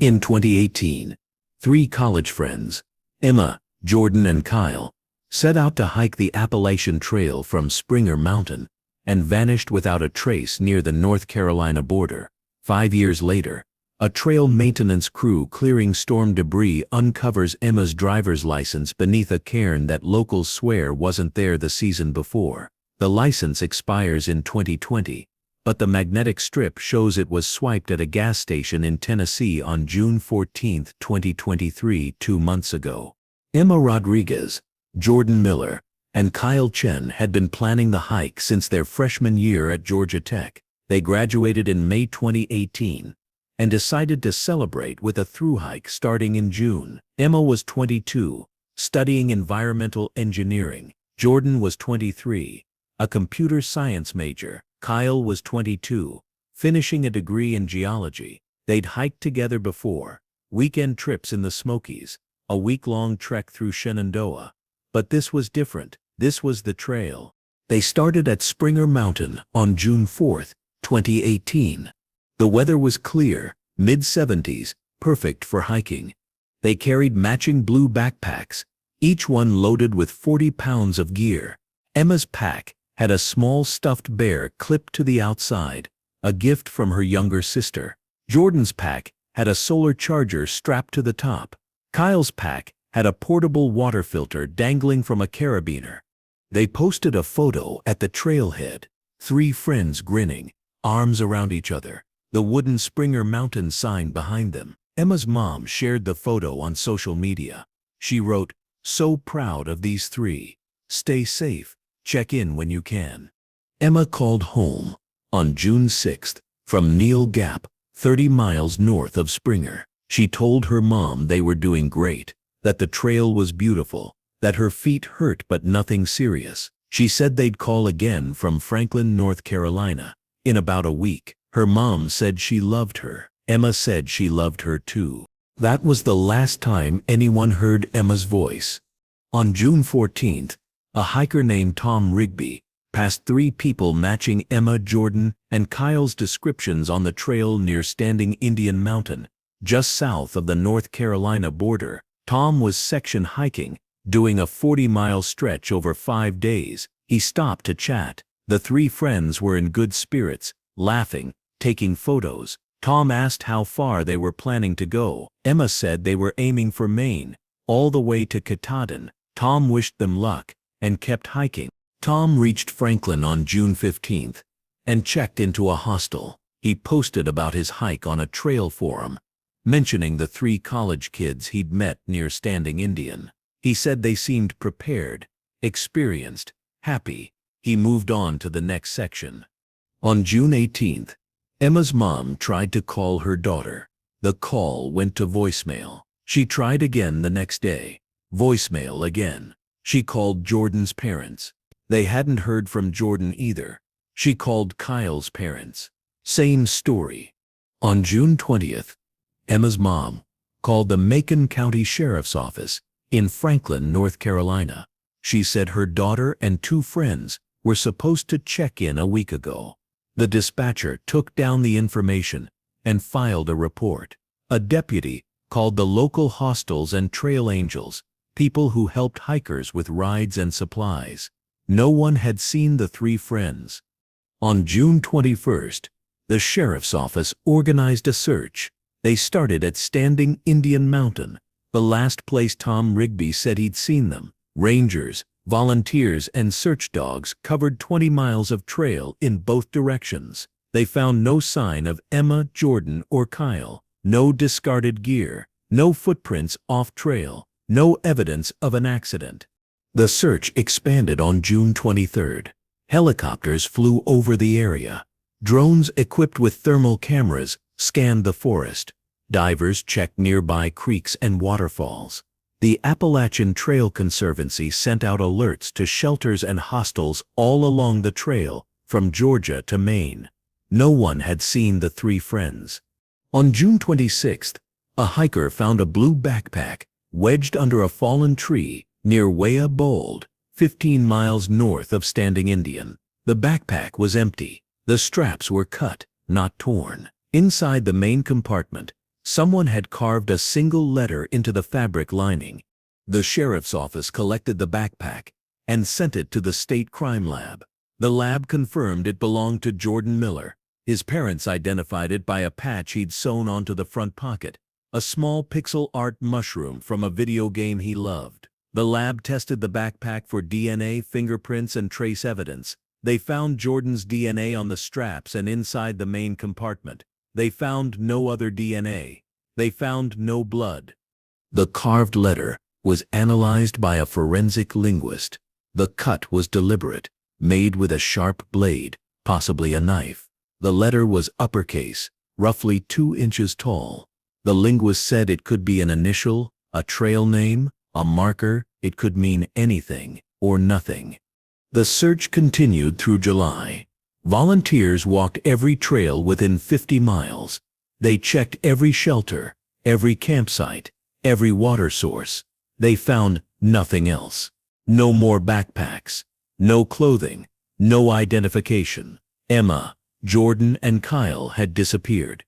In 2018, three college friends, Emma, Jordan, and Kyle, set out to hike the Appalachian Trail from Springer Mountain and vanished without a trace near the North Carolina border. 5 years later, a trail maintenance crew clearing storm debris uncovers Emma's driver's license beneath a cairn that locals swear wasn't there the season before. The license expires in 2020, but the magnetic strip shows it was swiped at a gas station in Tennessee on June 14, 2023, 2 months ago. Emma Rodriguez, Jordan Miller, and Kyle Chen had been planning the hike since their freshman year at Georgia Tech. They graduated in May 2018 and decided to celebrate with a thru hike starting in June. Emma was 22, studying environmental engineering. Jordan was 23, a computer science major. Kyle was 22, finishing a degree in geology. They'd hiked together before, weekend trips in the Smokies, a week-long trek through Shenandoah. But this was different. This was the trail. They started at Springer Mountain on June 4, 2018. The weather was clear, mid-70s, perfect for hiking. They carried matching blue backpacks, each one loaded with 40 pounds of gear. Emma's pack had a small stuffed bear clipped to the outside, a gift from her younger sister. Jordan's pack had a solar charger strapped to the top. Kyle's pack had a portable water filter dangling from a carabiner. They posted a photo at the trailhead, three friends grinning, arms around each other, the wooden Springer Mountain sign behind them. Emma's mom shared the photo on social media. She wrote, "So proud of these three. Stay safe. Check in when you can." Emma called home on June 6 from Neal Gap, 30 miles north of Springer. She told her mom they were doing great, that the trail was beautiful, that her feet hurt but nothing serious. She said they'd call again from Franklin, North Carolina, in about a week. Her mom said she loved her. Emma said she loved her too. That was the last time anyone heard Emma's voice. On June 14th, a hiker named Tom Rigby passed three people matching Emma, Jordan, and Kyle's descriptions on the trail near Standing Indian Mountain, just south of the North Carolina border. Tom was section hiking, doing a 40-mile stretch over 5 days. He stopped to chat. The three friends were in good spirits, laughing, taking photos. Tom asked how far they were planning to go. Emma said they were aiming for Maine, all the way to Katahdin. Tom wished them luck and kept hiking. Tom reached Franklin on June 15th and checked into a hostel. He posted about his hike on a trail forum, mentioning the three college kids he'd met near Standing Indian. He said they seemed prepared, experienced, happy. He moved on to the next section. On June 18th, Emma's mom tried to call her daughter. The call went to voicemail. She tried again the next day. Voicemail again. She called Jordan's parents. They hadn't heard from Jordan either. She called Kyle's parents. Same story. On June 20th, Emma's mom called the Macon County Sheriff's Office in Franklin, North Carolina. She said her daughter and two friends were supposed to check in a week ago. The dispatcher took down the information and filed a report. A deputy called the local hostels and trail angels, people who helped hikers with rides and supplies. No one had seen the three friends. On June 21st, the sheriff's office organized a search. They started at Standing Indian Mountain, the last place Tom Rigby said he'd seen them. Rangers, volunteers, and search dogs covered 20 miles of trail in both directions. They found no sign of Emma, Jordan, or Kyle. No discarded gear, no footprints off trail, no evidence of an accident. The search expanded on June 23rd. Helicopters flew over the area. Drones equipped with thermal cameras scanned the forest. Divers checked nearby creeks and waterfalls. The Appalachian Trail Conservancy sent out alerts to shelters and hostels all along the trail, from Georgia to Maine. No one had seen the three friends. On June 26th, a hiker found a blue backpack wedged under a fallen tree near Weah Bold, 15 miles north of Standing Indian. The backpack was empty. The straps were cut, not torn. Inside the main compartment, Someone had carved a single letter into the fabric lining. The sheriff's office collected the backpack and sent it to the state crime lab. The lab confirmed it belonged to Jordan Miller. His parents identified it by a patch he'd sewn onto the front pocket, a small pixel art mushroom from a video game he loved. The lab tested the backpack for DNA, fingerprints, and trace evidence. They found Jordan's DNA on the straps and inside the main compartment. They found no other DNA. They found no blood. The carved letter was analyzed by a forensic linguist. The cut was deliberate, made with a sharp blade, possibly a knife. The letter was uppercase, roughly 2 inches tall. The linguist said it could be an initial, a trail name, a marker. It could mean anything or nothing. The search continued through July. Volunteers walked every trail within 50 miles. They checked every shelter, every campsite, every water source. They found nothing else. No more backpacks, no clothing, no identification. Emma, Jordan, and Kyle had disappeared.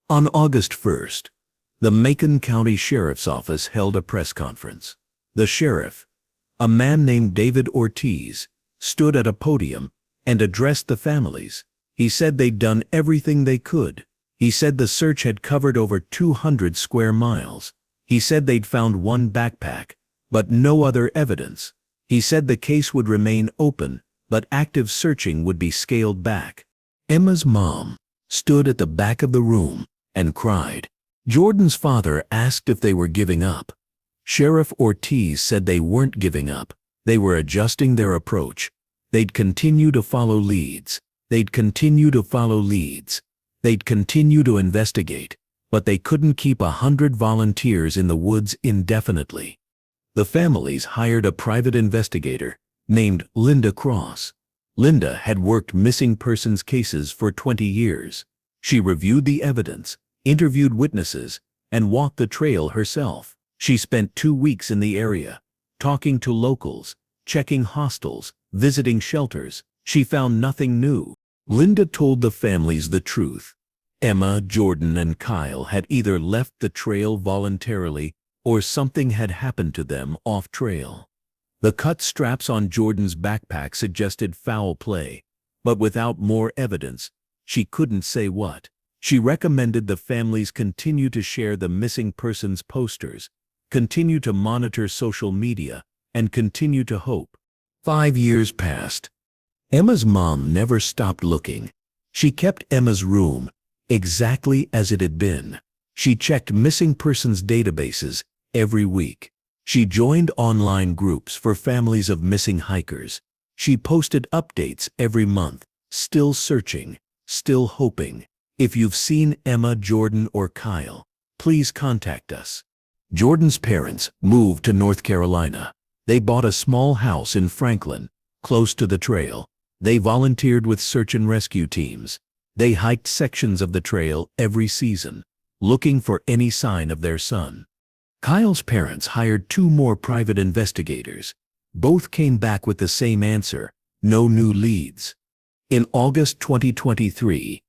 On August 1st, the Macon County Sheriff's Office held a press conference. The sheriff, a man named David Ortiz, stood at a podium and addressed the families. He said they'd done everything they could. He said the search had covered over 200 square miles. He said they'd found one backpack, but no other evidence. He said the case would remain open, but active searching would be scaled back. Emma's mom stood at the back of the room and cried. Jordan's father asked if they were giving up. Sheriff Ortiz said they weren't giving up. They were adjusting their approach. They'd continue to follow leads. They'd continue to follow leads. They'd continue to investigate, but they couldn't keep 100 volunteers in the woods indefinitely. The families hired a private investigator named Linda Cross. Linda had worked missing persons cases for 20 years. She reviewed the evidence, interviewed witnesses, and walked the trail herself. She spent 2 weeks in the area, talking to locals, checking hostels, visiting shelters. She found nothing new. Linda told the families the truth. Emma, Jordan, and Kyle had either left the trail voluntarily or something had happened to them off-trail. The cut straps on Jordan's backpack suggested foul play, but without more evidence, she couldn't say what. She recommended the families continue to share the missing persons posters, continue to monitor social media, and continue to hope. 5 years passed. Emma's mom never stopped looking. She kept Emma's room exactly as it had been. She checked missing persons databases every week. She joined online groups for families of missing hikers. She posted updates every month, still searching, still hoping. If you've seen Emma, Jordan, or Kyle, please contact us. Jordan's parents moved to North Carolina. They bought a small house in Franklin, close to the trail. They volunteered with search and rescue teams. They hiked sections of the trail every season, looking for any sign of their son. Kyle's parents hired 2 more private investigators. Both came back with the same answer: no new leads. In August 2023,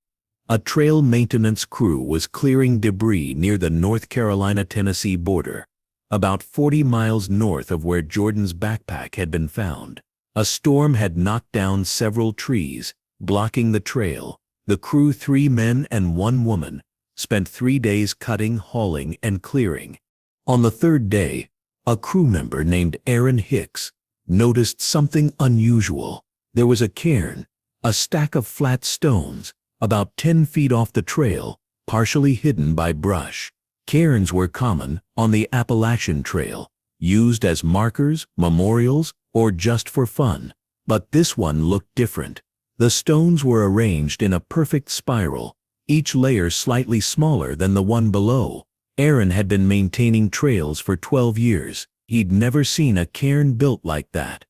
a trail maintenance crew was clearing debris near the North Carolina-Tennessee border, about 40 miles north of where Jordan's backpack had been found. A storm had knocked down several trees, blocking the trail. The crew, 3 men and 1 woman, spent 3 days cutting, hauling, and clearing. On the 3rd day, a crew member named Aaron Hicks noticed something unusual. There was a cairn, a stack of flat stones, about 10 feet off the trail, partially hidden by brush. Cairns were common on the Appalachian Trail, used as markers, memorials, or just for fun. But this one looked different. The stones were arranged in a perfect spiral, each layer slightly smaller than the one below. Aaron had been maintaining trails for 12 years. He'd never seen a cairn built like that.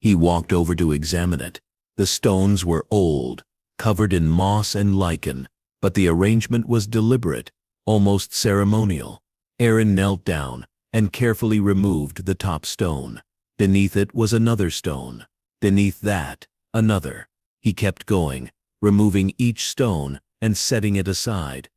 He walked over to examine it. The stones were old, covered in moss and lichen, but the arrangement was deliberate, almost ceremonial. Aaron knelt down and carefully removed the top stone. Beneath it was another stone. Beneath that, another. He kept going, removing each stone and setting it aside.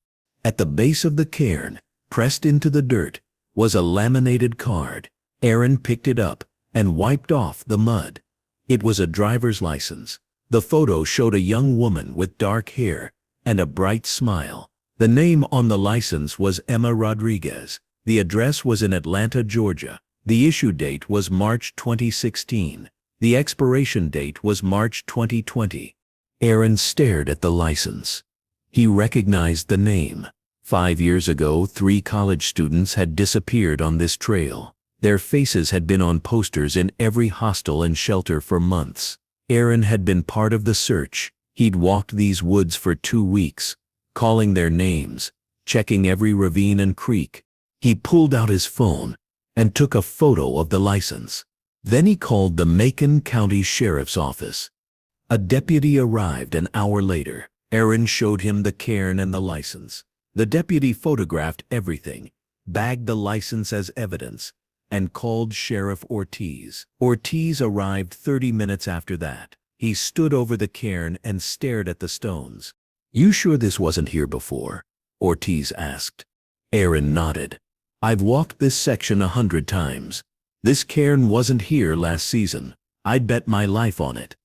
At the base of the cairn, pressed into the dirt, was a laminated card. Aaron picked it up and wiped off the mud. It was a driver's license. The photo showed a young woman with dark hair and a bright smile. The name on the license was Emma Rodriguez. The address was in Atlanta, Georgia. The issue date was March 2016. The expiration date was March 2020. Aaron stared at the license. He recognized the name. 5 years ago, 3 college students had disappeared on this trail. Their faces had been on posters in every hostel and shelter for months. Aaron had been part of the search. He'd walked these woods for 2 weeks, calling their names, checking every ravine and creek. He pulled out his phone and took a photo of the license. Then he called the Macon County Sheriff's Office. A deputy arrived an hour later. Aaron showed him the cairn and the license. The deputy photographed everything, bagged the license as evidence, and called Sheriff Ortiz. Ortiz arrived 30 minutes after that. He stood over the cairn and stared at the stones. "You sure this wasn't here before?" Ortiz asked. Aaron nodded. "I've walked this section 100 times. This cairn wasn't here last season. I'd bet my life on it."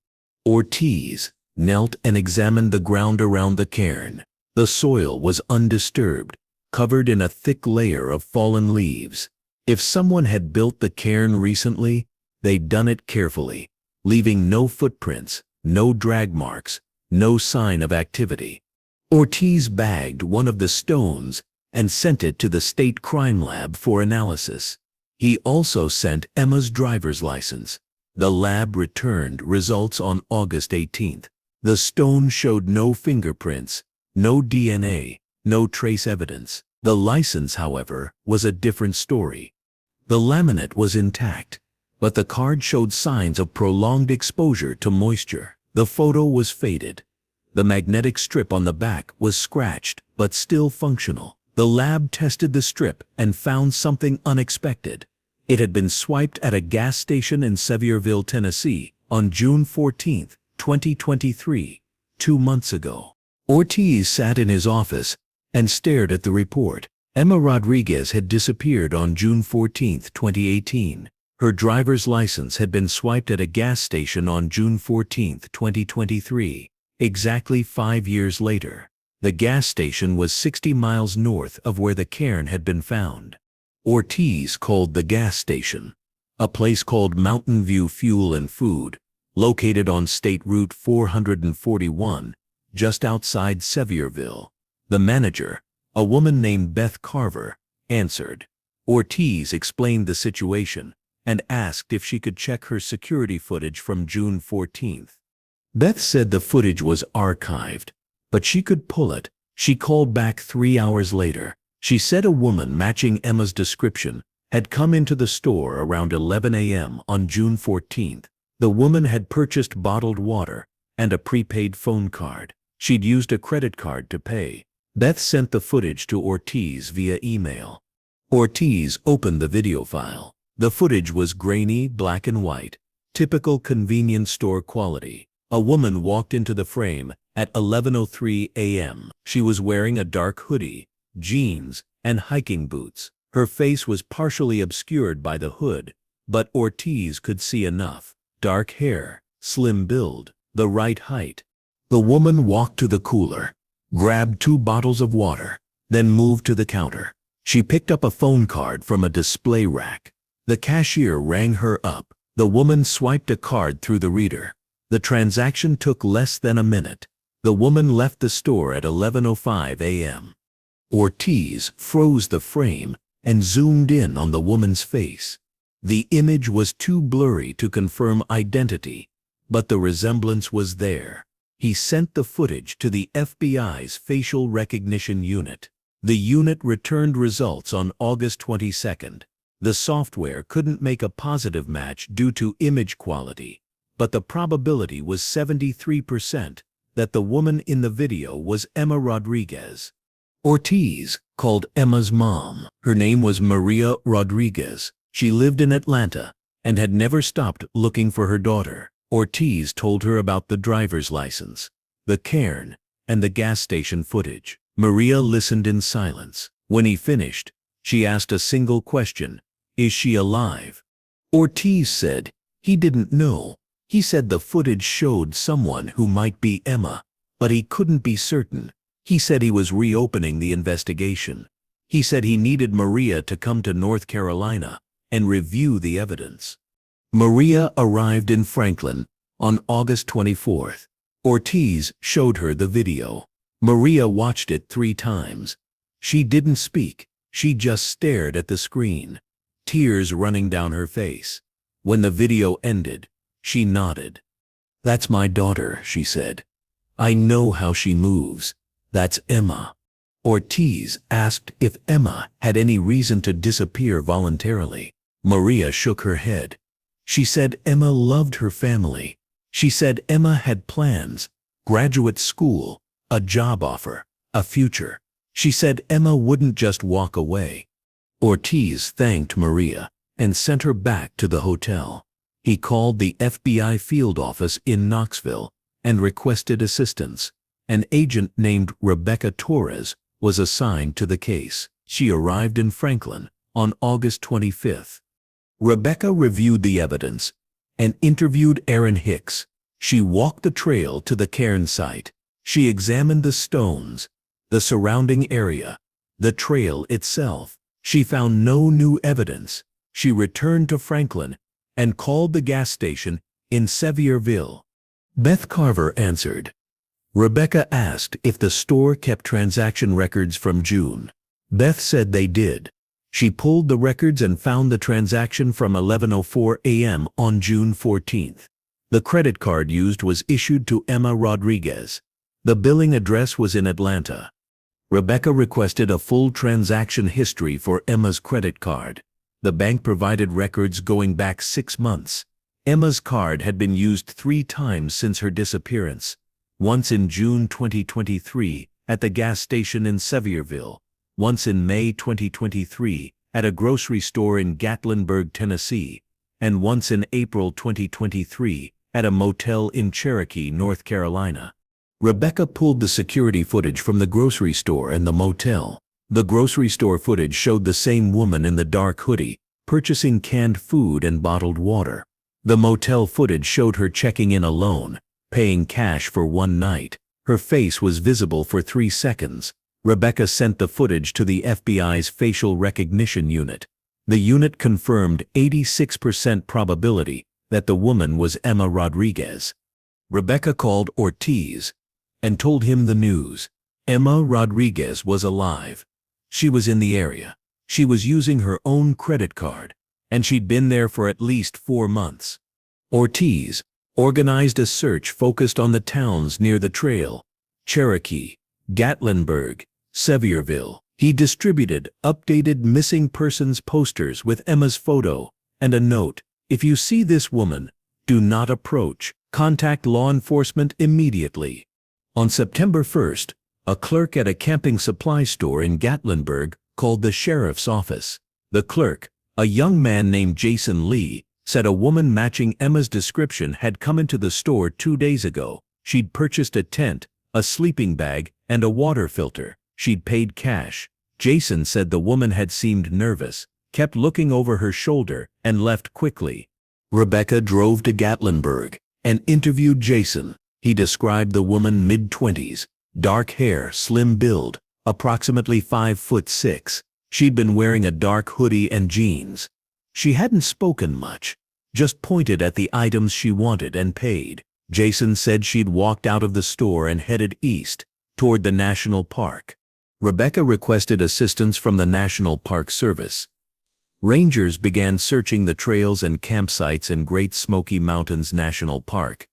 Ortiz knelt and examined the ground around the cairn. The soil was undisturbed, covered in a thick layer of fallen leaves. If someone had built the cairn recently, they'd done it carefully, leaving no footprints, no drag marks, no sign of activity. Ortiz bagged one of the stones and sent it to the state crime lab for analysis. He also sent Emma's driver's license. The lab returned results on August 18th. The stone showed no fingerprints, no DNA, no trace evidence. The license, however, was a different story. The laminate was intact, but the card showed signs of prolonged exposure to moisture. The photo was faded. The magnetic strip on the back was scratched, but still functional. The lab tested the strip and found something unexpected. It had been swiped at a gas station in Sevierville, Tennessee, on June 14, 2023, 2 months ago. Ortiz sat in his office and stared at the report. Emma Rodriguez had disappeared on June 14, 2018. Her driver's license had been swiped at a gas station on June 14, 2023, exactly 5 years later. The gas station was 60 miles north of where the cairn had been found. Ortiz called the gas station a place called Mountain View Fuel and Food, located on State Route 441, just outside Sevierville. The manager, a woman named Beth Carver, answered. Ortiz explained the situation and asked if she could check her security footage from June 14th. Beth said the footage was archived, but she could pull it. She called back 3 hours later. She said a woman matching Emma's description had come into the store around 11 a.m. on June 14th. The woman had purchased bottled water and a prepaid phone card. She'd used a credit card to pay. Beth sent the footage to Ortiz via email. Ortiz opened the video file. The footage was grainy, black and white, typical convenience store quality. A woman walked into the frame at 11:03 a.m. She was wearing a dark hoodie, jeans, and hiking boots. Her face was partially obscured by the hood, but Ortiz could see enough. Dark hair, slim build, the right height. The woman walked to the cooler, grabbed 2 bottles of water, then moved to the counter. She picked up a phone card from a display rack. The cashier rang her up. The woman swiped a card through the reader. The transaction took less than a minute. The woman left the store at 11:05 a.m. Ortiz froze the frame and zoomed in on the woman's face. The image was too blurry to confirm identity, but the resemblance was there. He sent the footage to the FBI's facial recognition unit. The unit returned results on August 22nd. The software couldn't make a positive match due to image quality, but the probability was 73% that the woman in the video was Emma Rodriguez. Ortiz called Emma's mom. Her name was Maria Rodriguez. She lived in Atlanta and had never stopped looking for her daughter. Ortiz told her about the driver's license, the cairn, and the gas station footage. Maria listened in silence. When he finished, she asked a single question: "Is she alive?" Ortiz said he didn't know. He said the footage showed someone who might be Emma, but he couldn't be certain. He said he was reopening the investigation. He said he needed Maria to come to North Carolina and review the evidence. Maria arrived in Franklin on August 24th. Ortiz showed her the video. Maria watched it 3 times. She didn't speak. She just stared at the screen, tears running down her face. When the video ended, she nodded. "That's my daughter," she said. "I know how she moves. That's Emma." Ortiz asked if Emma had any reason to disappear voluntarily. Maria shook her head. She said Emma loved her family. She said Emma had plans: graduate school, a job offer, a future. She said Emma wouldn't just walk away. Ortiz thanked Maria and sent her back to the hotel. He called the FBI field office in Knoxville and requested assistance. An agent named Rebecca Torres was assigned to the case. She arrived in Franklin on August 25th. Rebecca reviewed the evidence and interviewed Aaron Hicks. She walked the trail to the cairn site. She examined the stones, the surrounding area, the trail itself. She found no new evidence. She returned to Franklin and called the gas station in Sevierville. Beth Carver answered. Rebecca asked if the store kept transaction records from June. Beth said they did. She pulled the records and found the transaction from 11:04 a.m. on June 14th. The credit card used was issued to Emma Rodriguez. The billing address was in Atlanta. Rebecca requested a full transaction history for Emma's credit card. The bank provided records going back 6 months. Emma's card had been used 3 times since her disappearance. Once in June 2023 at the gas station in Sevierville, once in May 2023 at a grocery store in Gatlinburg, Tennessee, and once in April 2023 at a motel in Cherokee, North Carolina. Rebecca pulled the security footage from the grocery store and the motel. The grocery store footage showed the same woman in the dark hoodie, purchasing canned food and bottled water. The motel footage showed her checking in alone, paying cash for 1 night. Her face was visible for 3 seconds. Rebecca sent the footage to the FBI's facial recognition unit. The unit confirmed 86% probability that the woman was Emma Rodriguez. Rebecca called Ortiz and told him the news. Emma Rodriguez was alive. She was in the area. She was using her own credit card, and she'd been there for at least 4 months. Ortiz organized a search focused on the towns near the trail: Cherokee, Gatlinburg, Sevierville. He distributed updated missing persons posters with Emma's photo and a note: "If you see this woman, do not approach. Contact law enforcement immediately." On September 1st, a clerk at a camping supply store in Gatlinburg called the sheriff's office. The clerk, a young man named Jason Lee, said a woman matching Emma's description had come into the store 2 days ago. She'd purchased a tent, a sleeping bag, and a water filter. She'd paid cash. Jason said the woman had seemed nervous, kept looking over her shoulder, and left quickly. Rebecca drove to Gatlinburg and interviewed Jason. He described the woman mid-20s, dark hair, slim build, approximately 5'6". She'd been wearing a dark hoodie and jeans. She hadn't spoken much, just pointed at the items she wanted and paid. Jason said she'd walked out of the store and headed east, toward the national park. Rebecca requested assistance from the National Park Service. Rangers began searching the trails and campsites in Great Smoky Mountains National Park.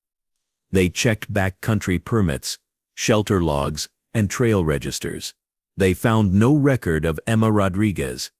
They checked backcountry permits, shelter logs, and trail registers. They found no record of Emma Rodriguez.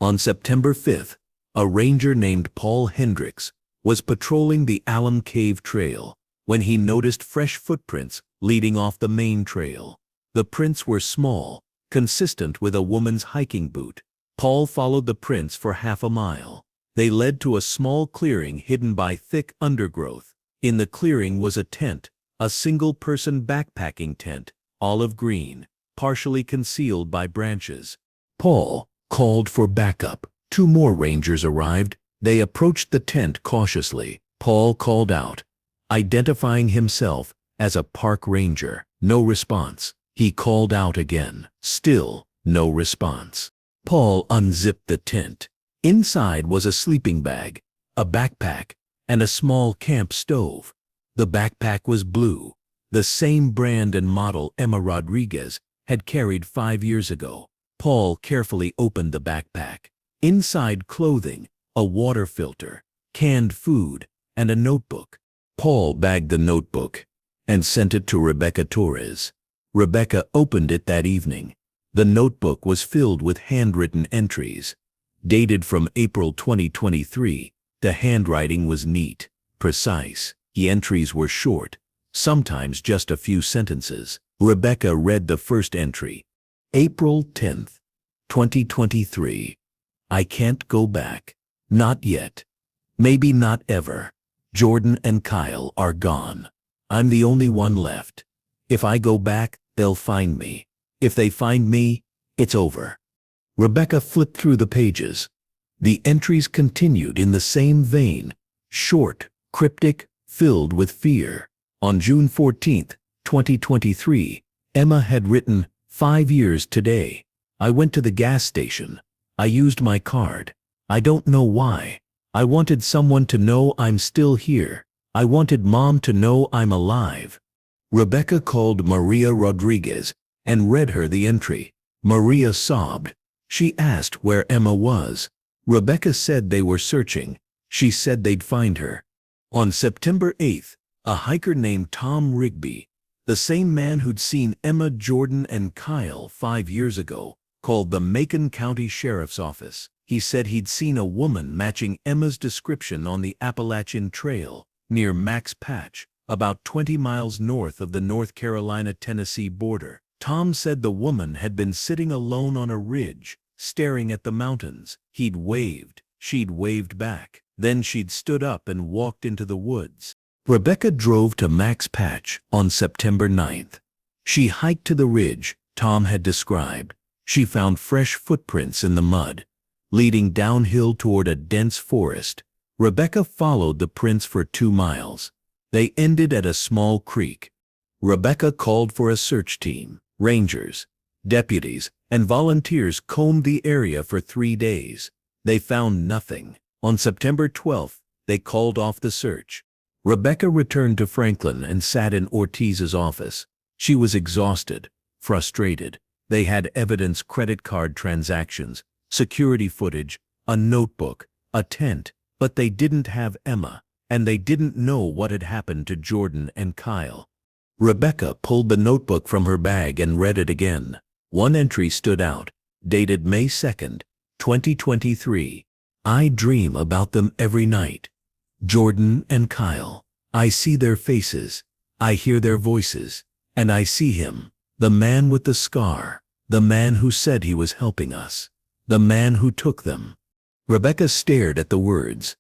On September 5th, a ranger named Paul Hendricks was patrolling the Alum Cave Trail when he noticed fresh footprints leading off the main trail. The prints were small, consistent with a woman's hiking boot. Paul followed the prints for half a mile. They led to a small clearing hidden by thick undergrowth. In the clearing was a tent, a single-person backpacking tent, olive green. partially concealed by branches. Paul called for backup. 2 more rangers arrived. They approached the tent cautiously. Paul called out, identifying himself as a park ranger. No response. He called out again. Still no response. Paul unzipped the tent. Inside was a sleeping bag, a backpack, and a small camp stove. The backpack was blue, the same brand and model Emma Rodriguez had carried 5 years ago. Paul carefully opened the backpack. Inside clothing, a water filter, canned food, and a notebook. Paul bagged the notebook and sent it to Rebecca Torres. Rebecca opened it that evening. The notebook was filled with handwritten entries. Dated from April 2023, the handwriting was neat, precise. The entries were short, sometimes just a few sentences. Rebecca read the first entry. April 10th, 2023. I can't go back. Not yet. Maybe not ever. Jordan and Kyle are gone. I'm the only one left. If I go back, they'll find me. If they find me, it's over. Rebecca flipped through the pages. The entries continued in the same vein, short, cryptic, filled with fear. On June 14th, 2023, Emma had written, 5 years today. I went to the gas station. I used my card. I don't know why. I wanted someone to know I'm still here. I wanted Mom to know I'm alive. Rebecca called Maria Rodriguez and read her the entry. Maria sobbed. She asked where Emma was. Rebecca said they were searching. She said they'd find her. On September 8th, a hiker named Tom Rigby, the same man who'd seen Emma, Jordan, and Kyle 5 years ago, called the Macon County Sheriff's Office. He said he'd seen a woman matching Emma's description on the Appalachian Trail near Max Patch, about 20 miles north of the North Carolina-Tennessee border. Tom said the woman had been sitting alone on a ridge, staring at the mountains. He'd waved. She'd waved back. Then she'd stood up and walked into the woods. Rebecca drove to Max Patch on September 9th. She hiked to the ridge Tom had described. She found fresh footprints in the mud, leading downhill toward a dense forest. Rebecca followed the prints for 2 miles. They ended at a small creek. Rebecca called for a search team. Rangers, deputies, and volunteers combed the area for 3 days. They found nothing. On September 12th, they called off the search. Rebecca returned to Franklin and sat in Ortiz's office. She was exhausted, frustrated. They had evidence: credit card transactions, security footage, a notebook, a tent, but they didn't have Emma, and they didn't know what had happened to Jordan and Kyle. Rebecca pulled the notebook from her bag and read it again. One entry stood out, dated May 2nd, 2023. I dream about them every night. Jordan and Kyle. I see their faces. I hear their voices. And I see him, the man with the scar, the man who said he was helping us, the man who took them. Rebecca stared at the words.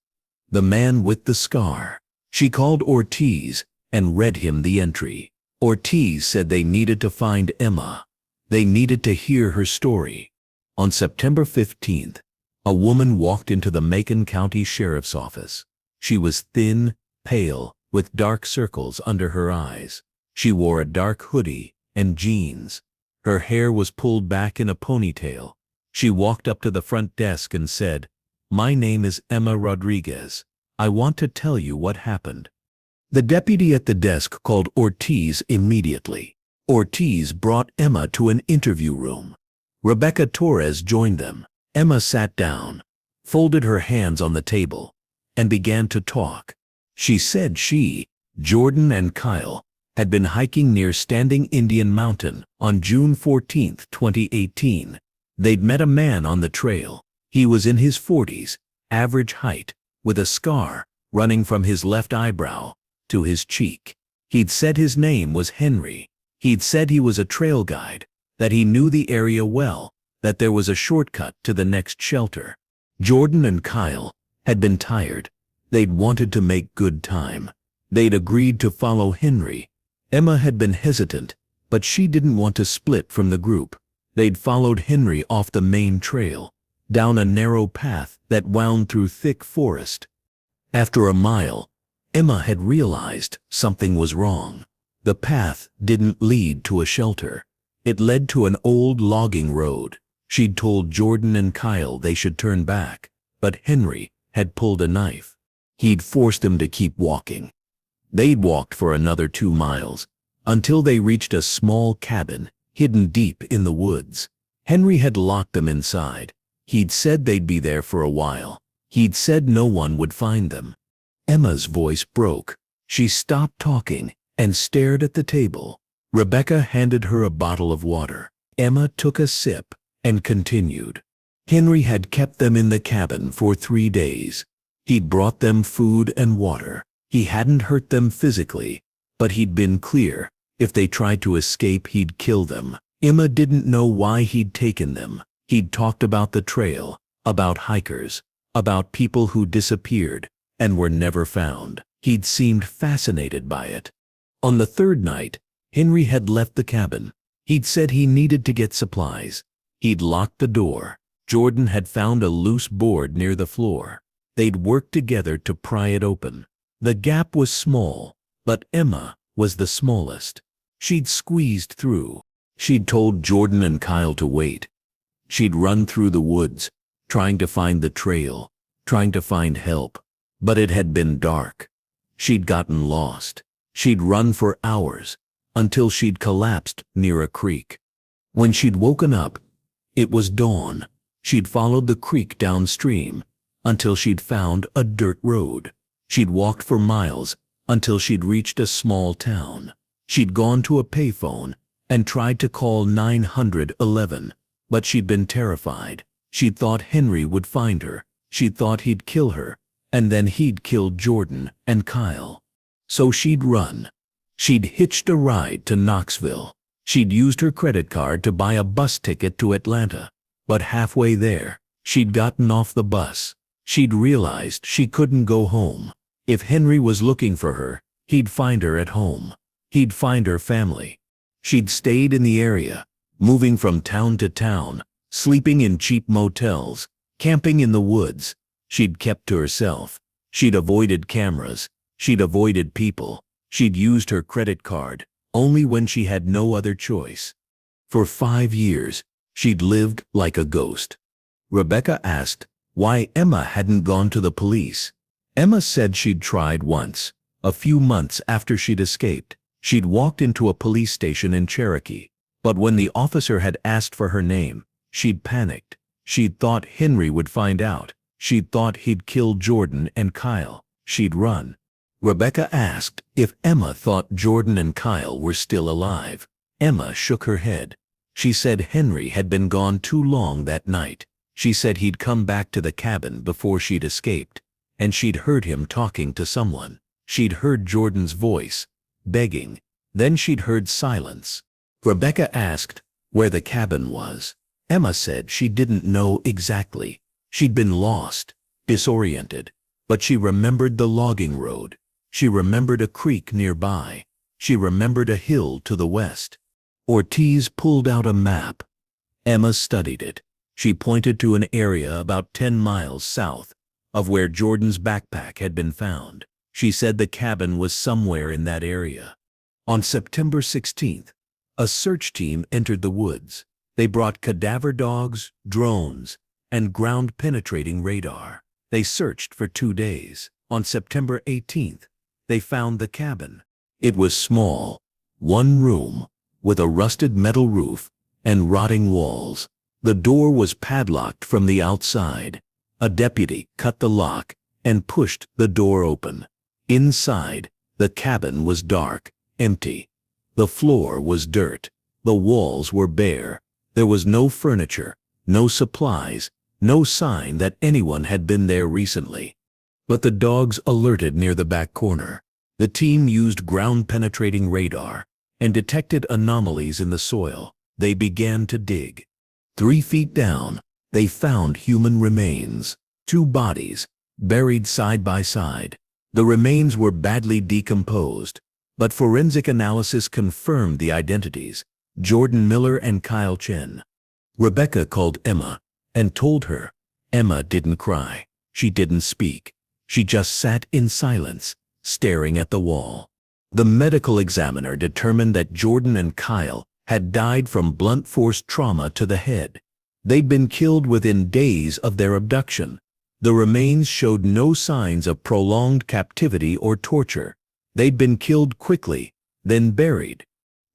The man with the scar. She called Ortiz and read him the entry. Ortiz said they needed to find Emma. They needed to hear her story. On September 15th, a woman walked into the Macon County Sheriff's Office. She was thin, pale, with dark circles under her eyes. She wore a dark hoodie and jeans. Her hair was pulled back in a ponytail. She walked up to the front desk and said, "My name is Emma Rodriguez. I want to tell you what happened." The deputy at the desk called Ortiz immediately. Ortiz brought Emma to an interview room. Rebecca Torres joined them. Emma sat down, folded her hands on the table, and began to talk. She said she, Jordan, and Kyle had been hiking near Standing Indian Mountain on June 14, 2018. They'd met a man on the trail. He was in his 40s, average height, with a scar running from his left eyebrow to his cheek. He'd said his name was Henry. He'd said he was a trail guide, that he knew the area well, that there was a shortcut to the next shelter. Jordan and Kyle had been tired. They'd wanted to make good time. They'd agreed to follow Henry. Emma had been hesitant, But she didn't want to split from the group. They'd followed Henry off the main trail, down a narrow path that wound through thick forest. After a mile, Emma had realized something was wrong. The path didn't lead to a shelter. It led to an old logging road. She'd told Jordan and Kyle they should turn back, but Henry had pulled a knife. He'd forced them to keep walking. They'd walked for another 2 miles, until they reached a small cabin hidden deep in the woods. Henry had locked them inside. He'd said they'd be there for a while. He'd said no one would find them. Emma's voice broke. She stopped talking and stared at the table. Rebecca handed her a bottle of water. Emma took a sip and continued. Henry had kept them in the cabin for 3 days. He'd brought them food and water. He hadn't hurt them physically, but he'd been clear. If they tried to escape, he'd kill them. Emma didn't know why he'd taken them. He'd talked about the trail, about hikers, about people who disappeared and were never found. He'd seemed fascinated by it. On the 3rd night, Henry had left the cabin. He'd said he needed to get supplies. He'd locked the door. Jordan had found a loose board near the floor. They'd worked together to pry it open. The gap was small, but Emma was the smallest. She'd squeezed through. She'd told Jordan and Kyle to wait. She'd run through the woods, trying to find the trail, trying to find help. But it had been dark. She'd gotten lost. She'd run for hours, until she'd collapsed near a creek. When she'd woken up, it was dawn. She'd followed the creek downstream, until she'd found a dirt road. She'd walked for miles, until she'd reached a small town. She'd gone to a payphone and tried to call 911, but she'd been terrified. She'd thought Henry would find her. She'd thought he'd kill her, and then he'd killed Jordan and Kyle. So she'd run. She'd hitched a ride to Knoxville. She'd used her credit card to buy a bus ticket to Atlanta. But halfway there, she'd gotten off the bus. She'd realized she couldn't go home. If Henry was looking for her, he'd find her at home. He'd find her family. She'd stayed in the area, moving from town to town, sleeping in cheap motels, camping in the woods. She'd kept to herself. She'd avoided cameras. She'd avoided people. She'd used her credit card only when she had no other choice. For 5 years, she'd lived like a ghost. Rebecca asked why Emma hadn't gone to the police. Emma said she'd tried once, a few months after she'd escaped. She'd walked into a police station in Cherokee, but when the officer had asked for her name, she'd panicked. She'd thought Henry would find out. She'd thought he'd killed Jordan and Kyle. She'd run. Rebecca asked if Emma thought Jordan and Kyle were still alive. Emma shook her head. She said Henry had been gone too long that night. She said he'd come back to the cabin before she'd escaped, and she'd heard him talking to someone. She'd heard Jordan's voice, begging. Then she'd heard silence. Rebecca asked where the cabin was. Emma said she didn't know exactly. She'd been lost, disoriented, but she remembered the logging road. She remembered a creek nearby. She remembered a hill to the west. Ortiz pulled out a map. Emma studied it. She pointed to an area about 10 miles south of where Jordan's backpack had been found. She said the cabin was somewhere in that area. On September 16th, a search team entered the woods. They brought cadaver dogs, drones, and ground-penetrating radar. They searched for 2 days. On September 18th, they found the cabin. It was small, 1 room, with a rusted metal roof and rotting walls. The door was padlocked from the outside. A deputy cut the lock and pushed the door open. Inside, the cabin was dark, empty. The floor was dirt. The walls were bare. There was no furniture, no supplies, no sign that anyone had been there recently. But the dogs alerted near the back corner. The team used ground-penetrating radar and detected anomalies in the soil. They began to dig. 3 feet down, they found human remains. 2 bodies, buried side by side. The remains were badly decomposed, But forensic analysis confirmed the identities: Jordan Miller and Kyle Chen. Rebecca called Emma and told her. Emma didn't cry. She didn't speak. She just sat in silence, staring at the wall. The medical examiner determined that Jordan and Kyle had died from blunt force trauma to the head. They'd been killed within days of their abduction. The remains showed no signs of prolonged captivity or torture. They'd been killed quickly, then buried.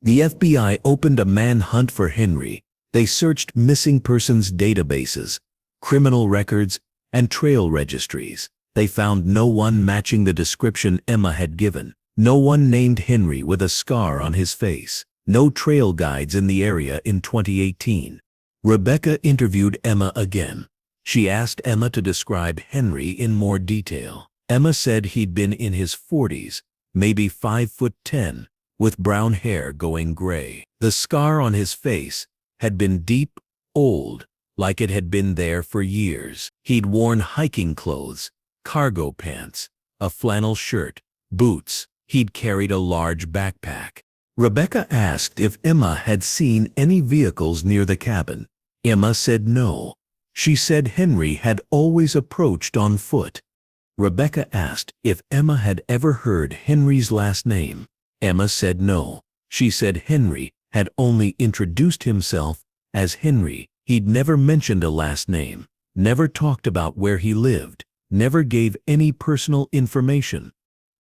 The FBI opened a manhunt for Henry. They searched missing persons databases, criminal records, and trail registries. They found no one matching the description Emma had given. No one named Henry with a scar on his face. No trail guides in the area in 2018. Rebecca interviewed Emma again. She asked Emma to describe Henry in more detail. Emma said he'd been in his 40s, maybe 5'10", with brown hair going gray. The scar on his face had been deep, old, like it had been there for years. He'd worn hiking clothes, cargo pants, a flannel shirt, boots. He'd carried a large backpack. Rebecca asked if Emma had seen any vehicles near the cabin. Emma said no. She said Henry had always approached on foot. Rebecca asked if Emma had ever heard Henry's last name. Emma said no. She said Henry had only introduced himself as Henry. He'd never mentioned a last name, never talked about where he lived, never gave any personal information.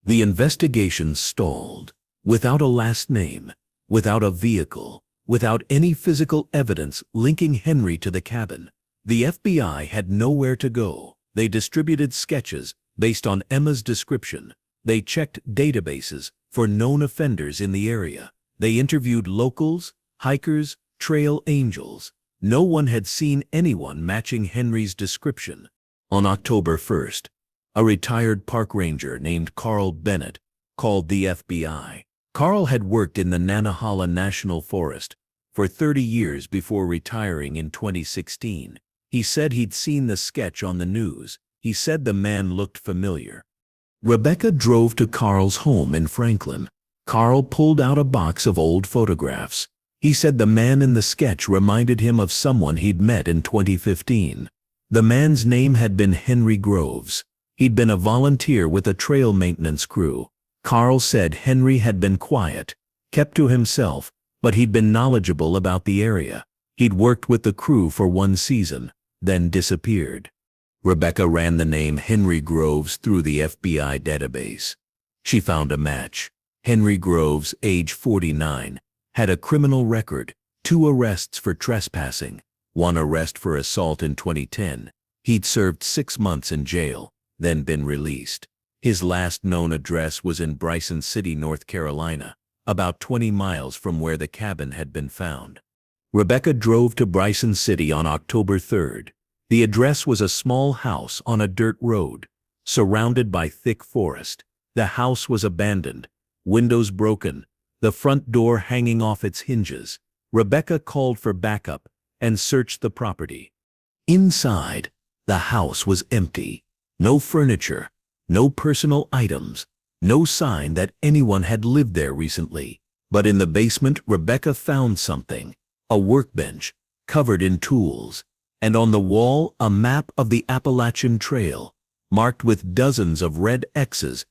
The investigation stalled. Without a last name, without a vehicle, without any physical evidence linking Henry to the cabin, the FBI had nowhere to go. They distributed sketches based on Emma's description. They checked databases for known offenders in the area. They interviewed locals, hikers, trail angels. No one had seen anyone matching Henry's description. On October 1st, a retired park ranger named Carl Bennett called the FBI. Carl had worked in the Nantahala National Forest for 30 years before retiring in 2016. He said he'd seen the sketch on the news. He said the man looked familiar. Rebecca drove to Carl's home in Franklin. Carl pulled out a box of old photographs. He said the man in the sketch reminded him of someone he'd met in 2015. The man's name had been Henry Groves. He'd been a volunteer with a trail maintenance crew. Carl said Henry had been quiet, kept to himself, but he'd been knowledgeable about the area. He'd worked with the crew for one season, then disappeared. Rebecca ran the name Henry Groves through the FBI database. She found a match. Henry Groves, age 49, had a criminal record, 2 arrests for trespassing, 1 arrest for assault in 2010. He'd served 6 months in jail, then been released. His last known address was in Bryson City, North Carolina, about 20 miles from where the cabin had been found. Rebecca drove to Bryson City on October 3rd. The address was a small house on a dirt road, surrounded by thick forest. The house was abandoned, windows broken, the front door hanging off its hinges. Rebecca called for backup and searched the property. Inside, the house was empty. No furniture, no personal items, no sign that anyone had lived there recently. But in the basement, Rebecca found something: a workbench covered in tools, and on the wall a map of the Appalachian Trail, marked with dozens of red X's.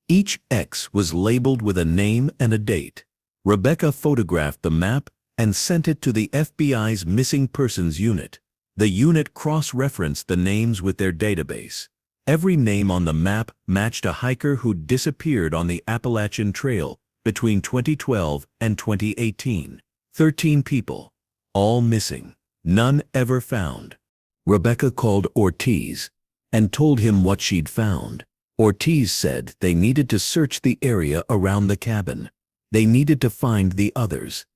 Each X was labeled with a name and a date. Rebecca photographed the map and sent it to the FBI's Missing Persons Unit. The unit cross-referenced the names with their database. Every name on the map matched a hiker who'd disappeared on the Appalachian Trail between 2012 and 2018. 13 people, all missing, none ever found. Rebecca called Ortiz and told him what she'd found. Ortiz said they needed to search the area around the cabin. They needed to find the others.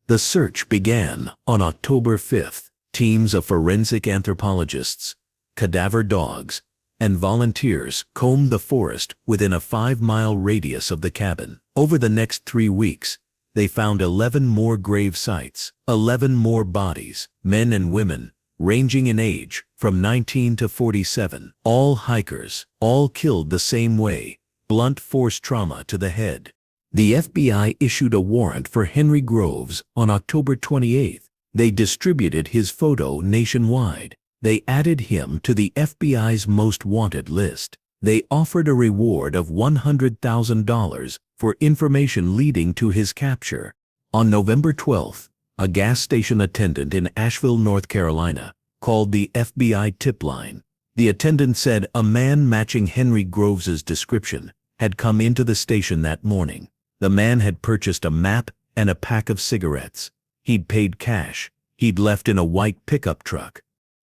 The search began on October 5th. Teams of forensic anthropologists, cadaver dogs, and volunteers combed the forest within a 5-mile radius of the cabin. Over the next 3 weeks, they found 11 more grave sites, 11 more bodies, men and women, ranging in age from 19 to 47. All hikers, all killed the same way: blunt force trauma to the head. The FBI issued a warrant for Henry Groves on October 28. They distributed his photo nationwide. They added him to the FBI's most wanted list. They offered a reward of $100,000 for information leading to his capture. On November 12, a gas station attendant in Asheville, North Carolina, called the FBI tip line. The attendant said a man matching Henry Groves's description had come into the station that morning. The man had purchased a map and a pack of cigarettes. He'd paid cash. He'd left in a white pickup truck.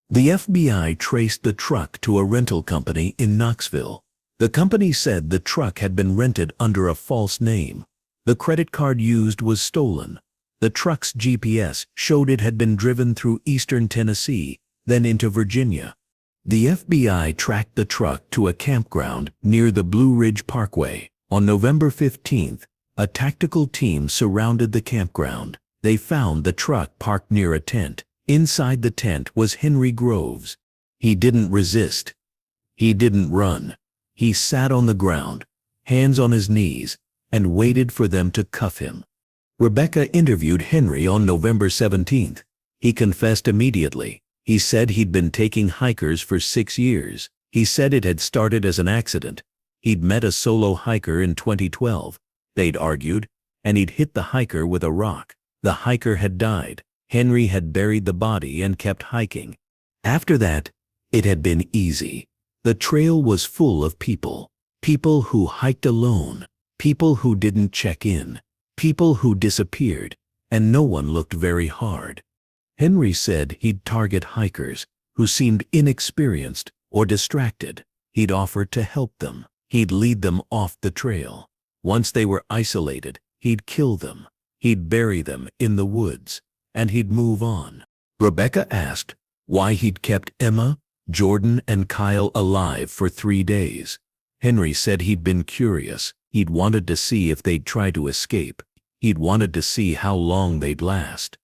The FBI traced the truck to a rental company in Knoxville. The company said the truck had been rented under a false name. The credit card used was stolen. The truck's GPS showed it had been driven through eastern Tennessee, then into Virginia. The FBI tracked the truck to a campground near the Blue Ridge Parkway. On November 15th, a tactical team surrounded the campground. They found the truck parked near a tent. Inside the tent was Henry Groves. He didn't resist. He didn't run. He sat on the ground, hands on his knees, and waited for them to cuff him. Rebecca interviewed Henry on November 17th. He confessed immediately. He said he'd been taking hikers for 6 years. He said it had started as an accident. He'd met a solo hiker in 2012. They'd argued, and he'd hit the hiker with a rock. The hiker had died. Henry had buried the body and kept hiking. After that, it had been easy. The trail was full of people. People who hiked alone. People who didn't check in. People who disappeared, and no one looked very hard. Henry said he'd target hikers who seemed inexperienced or distracted. He'd offer to help them. He'd lead them off the trail. Once they were isolated, he'd kill them. He'd bury them in the woods, and he'd move on. Rebecca asked why he'd kept Emma, Jordan, and Kyle alive for 3 days. Henry said he'd been curious. He'd wanted to see if they'd try to escape. He'd wanted to see how long they'd last.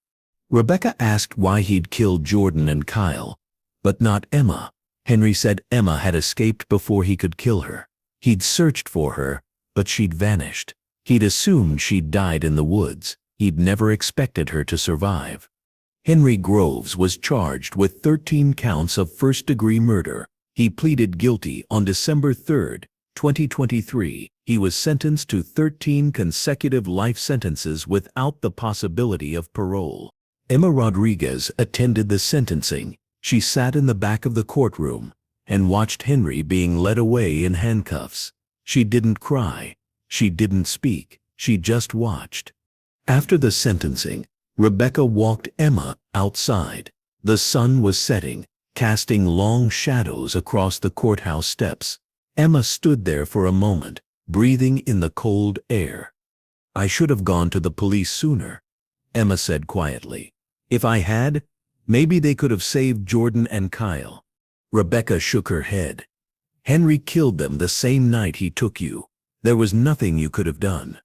Rebecca asked why he'd killed Jordan and Kyle, but not Emma. Henry said Emma had escaped before he could kill her. He'd searched for her, but she'd vanished. He'd assumed she'd died in the woods. He'd never expected her to survive. Henry Groves was charged with 13 counts of first-degree murder. He pleaded guilty on December 3, 2023. He was sentenced to 13 consecutive life sentences without the possibility of parole. Emma Rodriguez attended the sentencing. She sat in the back of the courtroom and watched Henry being led away in handcuffs. She didn't cry. She didn't speak. She just watched. After the sentencing, Rebecca walked Emma outside. The sun was setting, casting long shadows across the courthouse steps. Emma stood there for a moment, breathing in the cold air. "I should have gone to the police sooner," Emma said quietly. "If I had, maybe they could have saved Jordan and Kyle." Rebecca shook her head. "Henry killed them the same night he took you. There was nothing you could have done."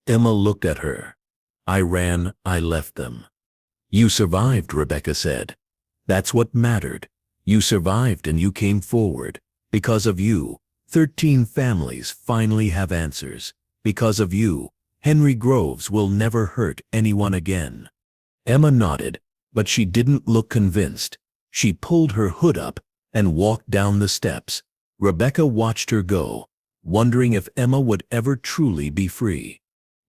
Emma looked at her. "I ran, I left them." "You survived," Rebecca said. "That's what mattered. You survived and you came forward. Because of you, 13 families finally have answers. Because of you, Henry Groves will never hurt anyone again." Emma nodded, but she didn't look convinced. She pulled her hood up and walked down the steps. Rebecca watched her go, wondering if Emma would ever truly be free.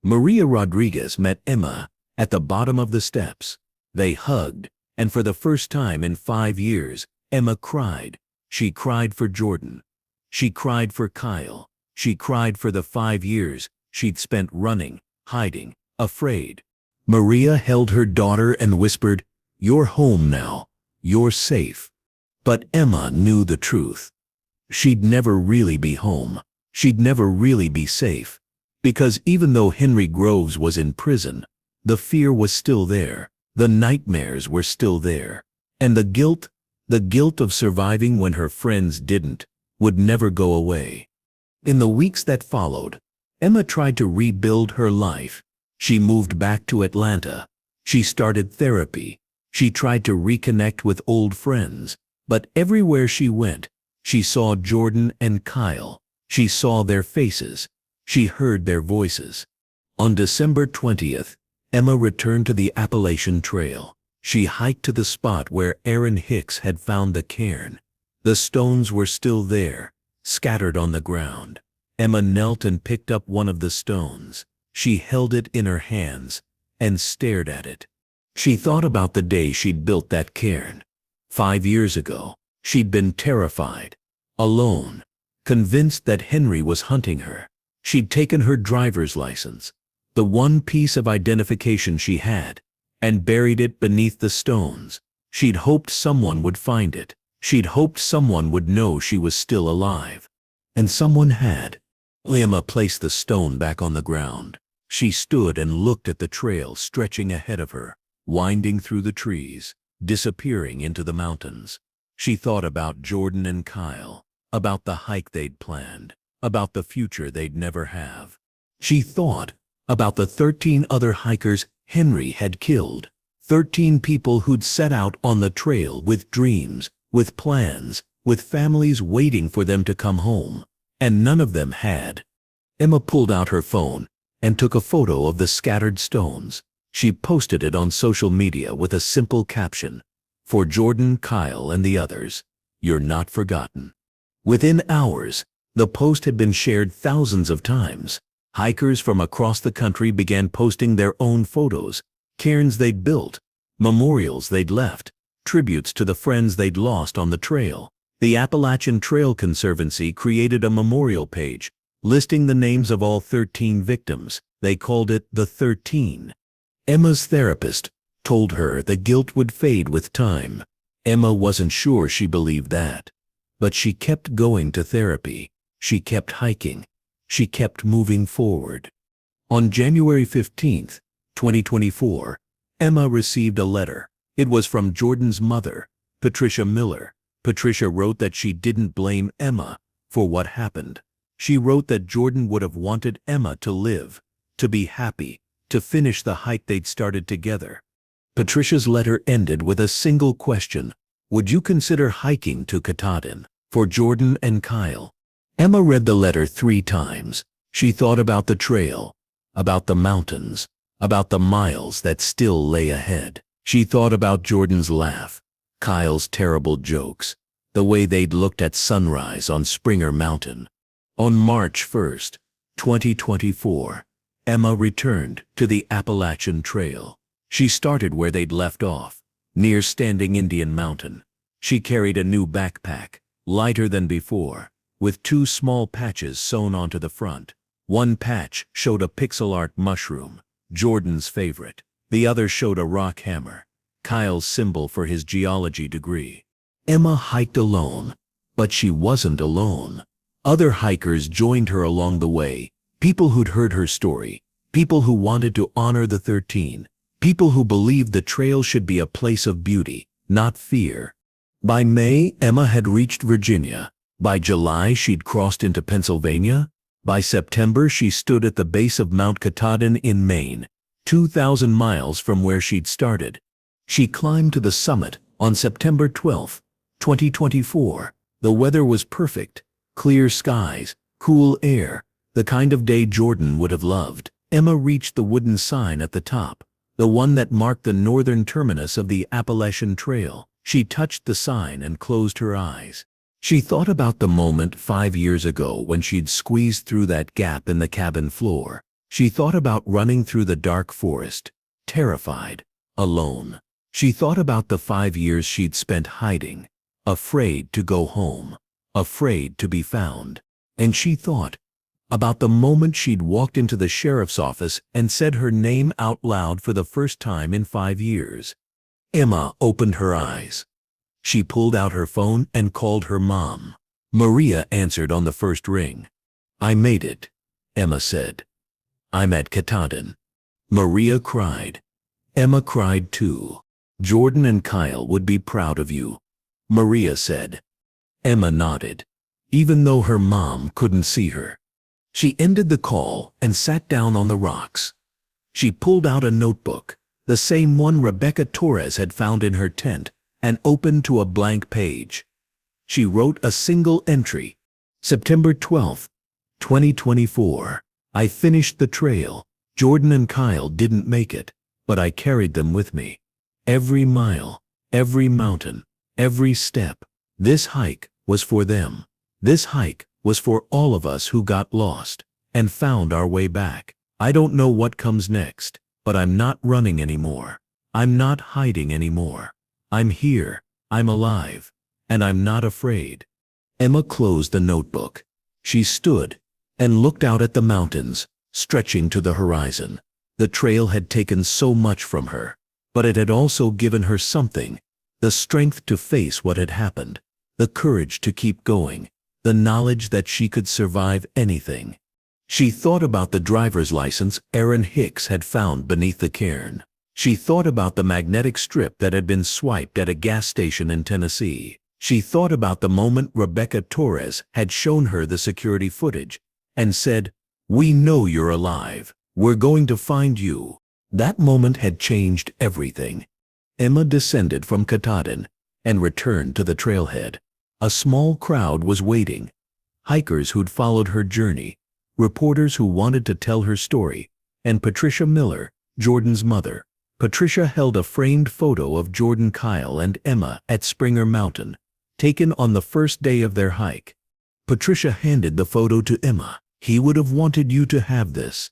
Maria Rodriguez met Emma at the bottom of the steps. They hugged, and for the first time in 5 years, Emma cried. She cried for Jordan. She cried for Kyle. She cried for the 5 years she'd spent running, hiding, afraid. Maria held her daughter and whispered, "You're home now. You're safe." But Emma knew the truth. She'd never really be home. She'd never really be safe. Because even though Henry Groves was in prison, the fear was still there. The nightmares were still there. And the guilt of surviving when her friends didn't, would never go away. In the weeks that followed, Emma tried to rebuild her life. She moved back to Atlanta. She started therapy. She tried to reconnect with old friends. But everywhere she went, she saw Jordan and Kyle. She saw their faces. She heard their voices. On December 20th, Emma returned to the Appalachian Trail. She hiked to the spot where Aaron Hicks had found the cairn. The stones were still there, scattered on the ground. Emma knelt and picked up one of the stones. She held it in her hands and stared at it. She thought about the day she'd built that cairn. 5 years ago, she'd been terrified, alone, convinced that Henry was hunting her. She'd taken her driver's license, the one piece of identification she had, and buried it beneath the stones. She'd hoped someone would find it. She'd hoped someone would know she was still alive. And someone had. Emma placed the stone back on the ground. She stood and looked at the trail stretching ahead of her, winding through the trees, disappearing into the mountains. She thought about Jordan and Kyle, about the hike they'd planned, about the future they'd never have. She thought about the 13 other hikers Henry had killed, 13 people who'd set out on the trail with dreams, with plans, with families waiting for them to come home, and none of them had. Emma pulled out her phone and took a photo of the scattered stones. She posted it on social media with a simple caption, "For Jordan, Kyle, and the others, you're not forgotten." Within hours, the post had been shared thousands of times. Hikers from across the country began posting their own photos, cairns they'd built, memorials they'd left, tributes to the friends they'd lost on the trail. The Appalachian Trail Conservancy created a memorial page, listing the names of all 13 victims. They called it the 13. Emma's therapist told her the guilt would fade with time. Emma wasn't sure she believed that. But she kept going to therapy. She kept hiking. She kept moving forward. On January 15th, 2024, Emma received a letter. It was from Jordan's mother, Patricia Miller. Patricia wrote that she didn't blame Emma for what happened. She wrote that Jordan would have wanted Emma to live, to be happy, to finish the hike they'd started together. Patricia's letter ended with a single question: would you consider hiking to Katahdin for Jordan and Kyle? Emma read the letter 3 times. She thought about the trail, about the mountains, about the miles that still lay ahead. She thought about Jordan's laugh, Kyle's terrible jokes, the way they'd looked at sunrise on Springer Mountain. On March 1st, 2024, Emma returned to the Appalachian Trail. She started where they'd left off, near Standing Indian Mountain. She carried a new backpack, lighter than before, with 2 small patches sewn onto the front. One patch showed a pixel art mushroom, Jordan's favorite. The other showed a rock hammer, Kyle's symbol for his geology degree. Emma hiked alone, but she wasn't alone. Other hikers joined her along the way, people who'd heard her story, people who wanted to honor the 13, people who believed the trail should be a place of beauty, not fear. By May, Emma had reached Virginia. By July, she'd crossed into Pennsylvania. By September, she stood at the base of Mount Katahdin in Maine, 2,000 miles from where she'd started. She climbed to the summit on September 12, 2024. The weather was perfect, clear skies, cool air, the kind of day Jordan would have loved. Emma reached the wooden sign at the top, the one that marked the northern terminus of the Appalachian Trail. She touched the sign and closed her eyes. She thought about the moment 5 years ago when she'd squeezed through that gap in the cabin floor. She thought about running through the dark forest, terrified, alone. She thought about the 5 years she'd spent hiding, afraid to go home, afraid to be found. And she thought about the moment she'd walked into the sheriff's office and said her name out loud for the first time in 5 years. Emma opened her eyes. She pulled out her phone and called her mom. Maria answered on the first ring. "I made it," Emma said. "I'm at Katahdin." Maria cried. Emma cried too. "Jordan and Kyle would be proud of you," Maria said. Emma nodded, even though her mom couldn't see her. She ended the call and sat down on the rocks. She pulled out a notebook, the same one Rebecca Torres had found in her tent, and opened to a blank page. She wrote a single entry. September 12, 2024. I finished the trail. Jordan and Kyle didn't make it, but I carried them with me. Every mile, every mountain, every step. This hike was for them. This hike was for all of us who got lost and found our way back. I don't know what comes next, but I'm not running anymore. I'm not hiding anymore. I'm here, I'm alive, and I'm not afraid. Emma closed the notebook. She stood and looked out at the mountains, stretching to the horizon. The trail had taken so much from her, but it had also given her something: the strength to face what had happened, the courage to keep going, the knowledge that she could survive anything. She thought about the driver's license Aaron Hicks had found beneath the cairn. She thought about the magnetic strip that had been swiped at a gas station in Tennessee. She thought about the moment Rebecca Torres had shown her the security footage and said, "We know you're alive. We're going to find you." That moment had changed everything. Emma descended from Katahdin and returned to the trailhead. A small crowd was waiting. Hikers who'd followed her journey, reporters who wanted to tell her story, and Patricia Miller, Jordan's mother. Patricia held a framed photo of Jordan, Kyle, and Emma at Springer Mountain, taken on the first day of their hike. Patricia handed the photo to Emma. "He would have wanted you to have this."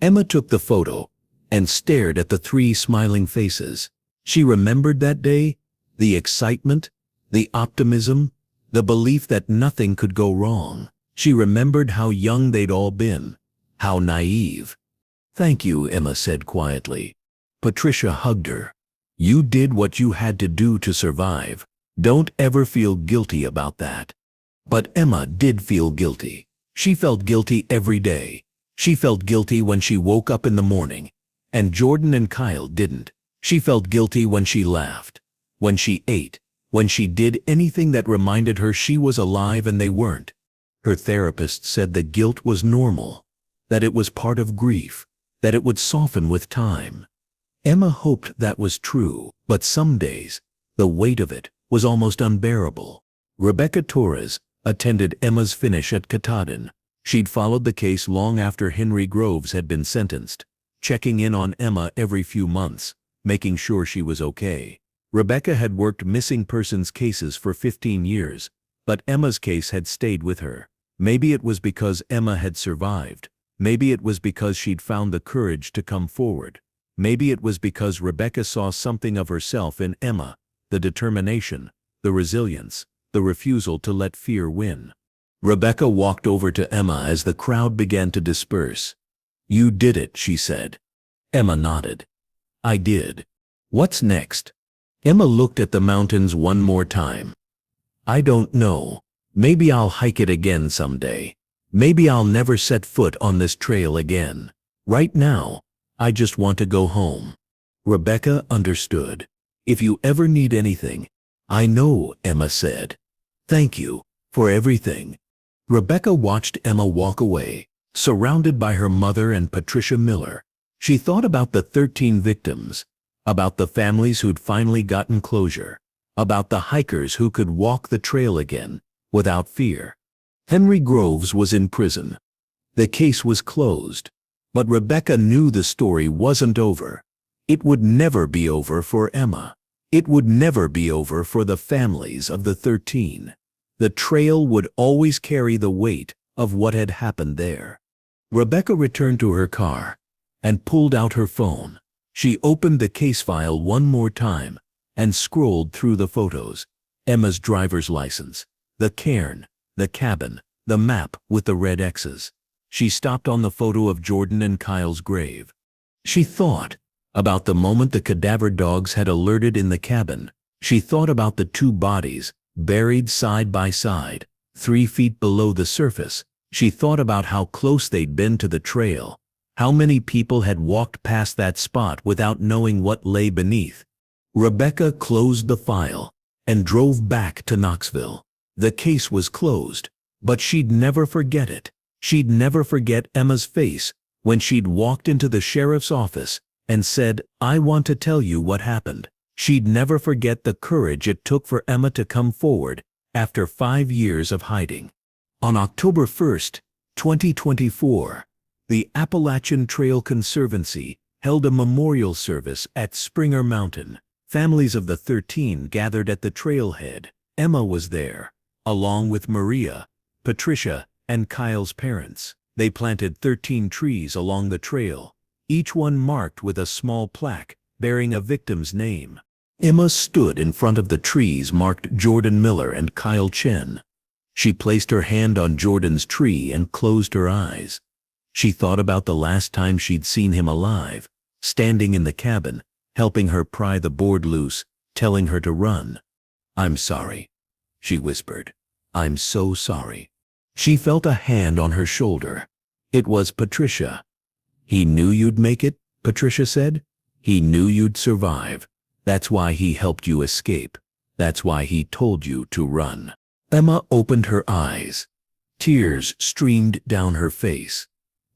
Emma took the photo and stared at the three smiling faces. She remembered that day, the excitement, the optimism, the belief that nothing could go wrong. She remembered how young they'd all been, how naive. "Thank you," Emma said quietly. Patricia hugged her. "You did what you had to do to survive. Don't ever feel guilty about that." But Emma did feel guilty. She felt guilty every day. She felt guilty when she woke up in the morning, and Jordan and Kyle didn't. She felt guilty when she laughed, when she ate, when she did anything that reminded her she was alive and they weren't. Her therapist said the guilt was normal, that it was part of grief, that it would soften with time. Emma hoped that was true, but some days, the weight of it was almost unbearable. Rebecca Torres attended Emma's finish at Katahdin. She'd followed the case long after Henry Groves had been sentenced, checking in on Emma every few months, making sure she was okay. Rebecca had worked missing persons cases for 15 years, but Emma's case had stayed with her. Maybe it was because Emma had survived. Maybe it was because she'd found the courage to come forward. Maybe it was because Rebecca saw something of herself in Emma, the determination, the resilience, the refusal to let fear win. Rebecca walked over to Emma as the crowd began to disperse. "You did it," she said. Emma nodded. "I did. What's next?" Emma looked at the mountains one more time. "I don't know. Maybe I'll hike it again someday. Maybe I'll never set foot on this trail again. Right now, I just want to go home." Rebecca understood. "If you ever need anything, I know," Emma said. "Thank you for everything." Rebecca watched Emma walk away, surrounded by her mother and Patricia Miller. She thought about the 13 victims, about the families who'd finally gotten closure, about the hikers who could walk the trail again without fear. Henry Groves was in prison. The case was closed, but Rebecca knew the story wasn't over. It would never be over for Emma. It would never be over for the families of the 13. The trail would always carry the weight of what had happened there. Rebecca returned to her car and pulled out her phone. She opened the case file one more time and scrolled through the photos. Emma's driver's license, the cairn, the cabin, the map with the red X's. She stopped on the photo of Jordan and Kyle's grave. She thought about the moment the cadaver dogs had alerted in the cabin. She thought about the two bodies, buried side by side, 3 feet below the surface. She thought about how close they'd been to the trail, how many people had walked past that spot without knowing what lay beneath. Rebecca closed the file and drove back to Knoxville. The case was closed, but she'd never forget it. She'd never forget Emma's face when she'd walked into the sheriff's office and said, "I want to tell you what happened." She'd never forget the courage it took for Emma to come forward after 5 years of hiding. On October 1st, 2024, The Appalachian Trail Conservancy held a memorial service at Springer Mountain. Families of the 13 gathered at the trailhead. Emma was there, along with Maria, Patricia, and Kyle's parents. They planted 13 trees along the trail, each one marked with a small plaque bearing a victim's name. Emma stood in front of the trees marked Jordan Miller and Kyle Chen. She placed her hand on Jordan's tree and closed her eyes. She thought about the last time she'd seen him alive, standing in the cabin, helping her pry the board loose, telling her to run. "I'm sorry," she whispered. "I'm so sorry." She felt a hand on her shoulder. It was Patricia. "He knew you'd make it," Patricia said. "He knew you'd survive. That's why he helped you escape. That's why he told you to run." Emma opened her eyes. Tears streamed down her face.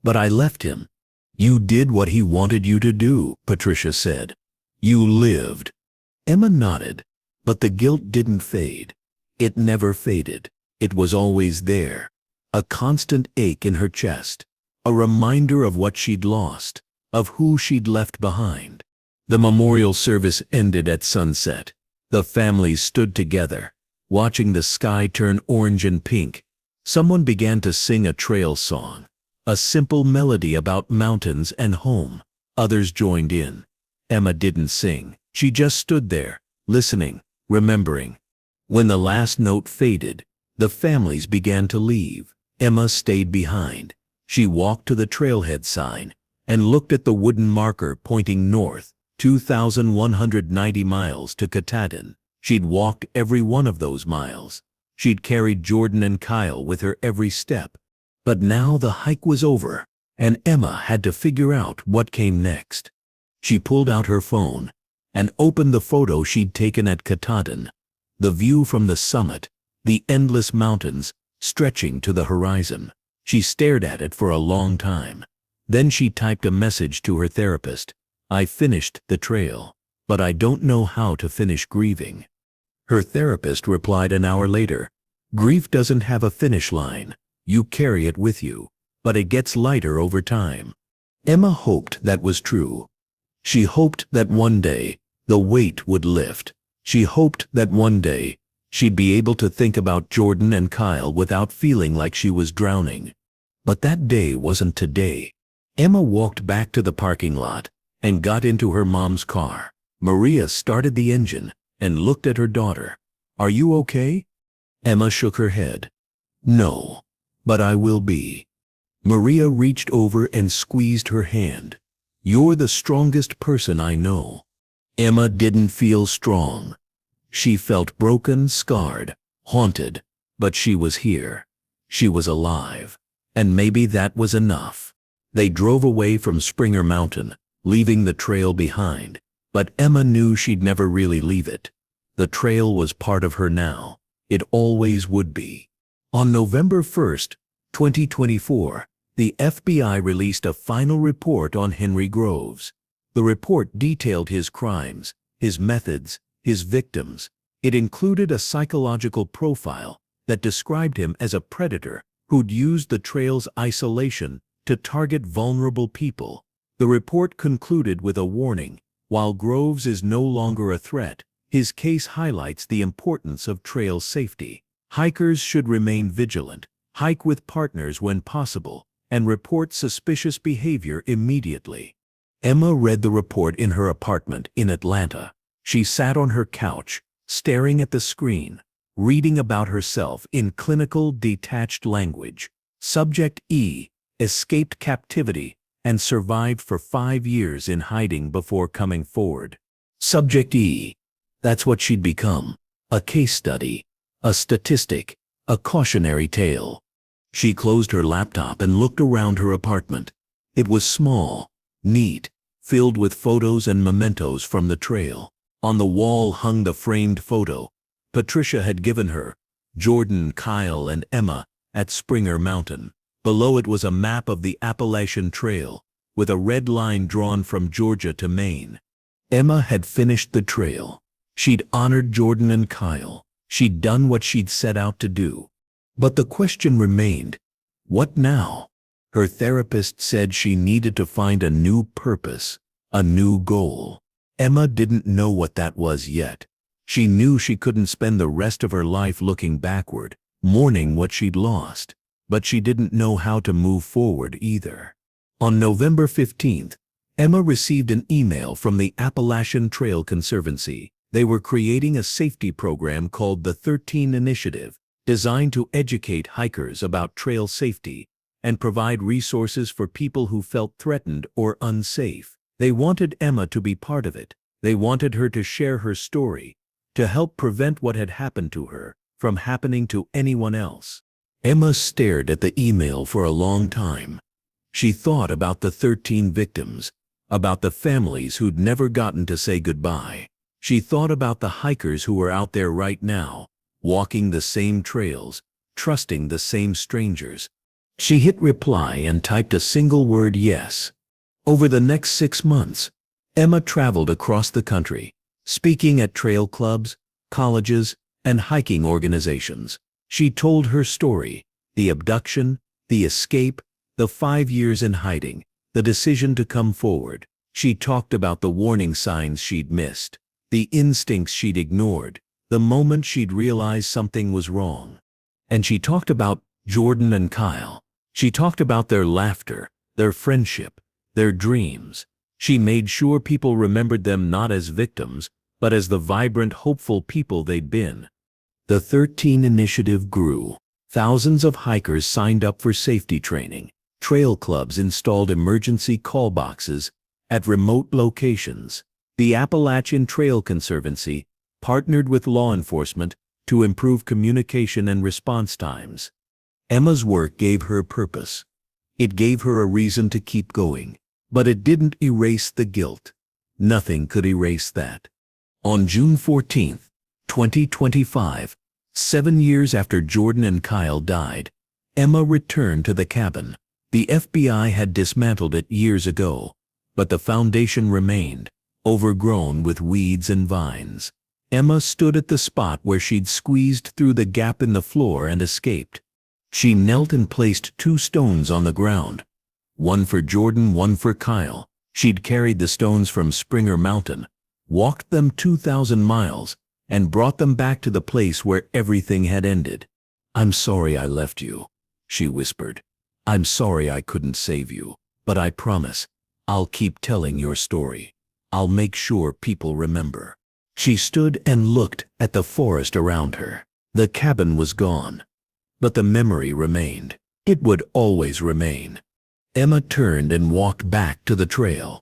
"But I left him." "You did what he wanted you to do," Patricia said. "You lived." Emma nodded, but the guilt didn't fade. It never faded. It was always there, a constant ache in her chest, a reminder of what she'd lost, of who she'd left behind. The memorial service ended at sunset. The families stood together, watching the sky turn orange and pink. Someone began to sing a trail song, a simple melody about mountains and home. Others joined in. Emma didn't sing. She just stood there, listening, remembering. When the last note faded, the families began to leave. Emma stayed behind. She walked to the trailhead sign and looked at the wooden marker pointing north, 2,190 miles to Katahdin. She'd walked every one of those miles. She'd carried Jordan and Kyle with her every step. But now the hike was over, and Emma had to figure out what came next. She pulled out her phone and opened the photo she'd taken at Katahdin. The view from the summit, the endless mountains stretching to the horizon. She stared at it for a long time. Then she typed a message to her therapist. "I finished the trail, but I don't know how to finish grieving." Her therapist replied an hour later, "Grief doesn't have a finish line. You carry it with you, but it gets lighter over time." Emma hoped that was true. She hoped that one day the weight would lift. She hoped that one day she'd be able to think about Jordan and Kyle without feeling like she was drowning. But that day wasn't today. Emma walked back to the parking lot and got into her mom's car. Maria started the engine and looked at her daughter. "Are you okay?" Emma shook her head. "No, but I will be." Maria reached over and squeezed her hand. "You're the strongest person I know." Emma didn't feel strong. She felt broken, scarred, haunted, but she was here. She was alive. And maybe that was enough. They drove away from Springer Mountain, leaving the trail behind. But Emma knew she'd never really leave it. The trail was part of her now. It always would be. On November 1st, 2024, the FBI released a final report on Henry Groves. The report detailed his crimes, his methods, his victims. It included a psychological profile that described him as a predator who'd used the trail's isolation to target vulnerable people. The report concluded with a warning. While Groves is no longer a threat, his case highlights the importance of trail safety. Hikers should remain vigilant, hike with partners when possible, and report suspicious behavior immediately. Emma read the report in her apartment in Atlanta. She sat on her couch, staring at the screen, reading about herself in clinical, detached language. Subject E escaped captivity and survived for 5 years in hiding before coming forward. Subject E. That's what she'd become. A case study, a statistic, a cautionary tale. She closed her laptop and looked around her apartment. It was small, neat, filled with photos and mementos from the trail. On the wall hung the framed photo Patricia had given her, Jordan, Kyle, and Emma, at Springer Mountain. Below it was a map of the Appalachian Trail, with a red line drawn from Georgia to Maine. Emma had finished the trail. She'd honored Jordan and Kyle. She'd done what she'd set out to do. But the question remained, what now? Her therapist said she needed to find a new purpose, a new goal. Emma didn't know what that was yet. She knew she couldn't spend the rest of her life looking backward, mourning what she'd lost. But she didn't know how to move forward either. On November 15th, Emma received an email from the Appalachian Trail Conservancy. They were creating a safety program called the 13 Initiative, designed to educate hikers about trail safety and provide resources for people who felt threatened or unsafe. They wanted Emma to be part of it. They wanted her to share her story, to help prevent what had happened to her from happening to anyone else. Emma stared at the email for a long time. She thought about the 13 victims, about the families who'd never gotten to say goodbye. She thought about the hikers who were out there right now, walking the same trails, trusting the same strangers. She hit reply and typed a single word, yes. Over the next 6 months, Emma traveled across the country, speaking at trail clubs, colleges, and hiking organizations. She told her story, the abduction, the escape, the 5 years in hiding, the decision to come forward. She talked about the warning signs she'd missed, the instincts she'd ignored, the moment she'd realized something was wrong. And she talked about Jordan and Kyle. She talked about their laughter, their friendship, their dreams. She made sure people remembered them not as victims, but as the vibrant, hopeful people they'd been. The 13 Initiative grew. Thousands of hikers signed up for safety training. Trail clubs installed emergency call boxes at remote locations. The Appalachian Trail Conservancy partnered with law enforcement to improve communication and response times. Emma's work gave her purpose. It gave her a reason to keep going, but it didn't erase the guilt. Nothing could erase that. On June 14, 2025, 7 years after Jordan and Kyle died, Emma returned to the cabin. The FBI had dismantled it years ago, but the foundation remained, overgrown with weeds and vines. Emma stood at the spot where she'd squeezed through the gap in the floor and escaped. She knelt and placed 2 stones on the ground. One for Jordan, one for Kyle. She'd carried the stones from Springer Mountain, walked them 2,000 miles, and brought them back to the place where everything had ended. "I'm sorry I left you," she whispered. "I'm sorry I couldn't save you, but I promise, I'll keep telling your story. I'll make sure people remember." She stood and looked at the forest around her. The cabin was gone, but the memory remained. It would always remain. Emma turned and walked back to the trail.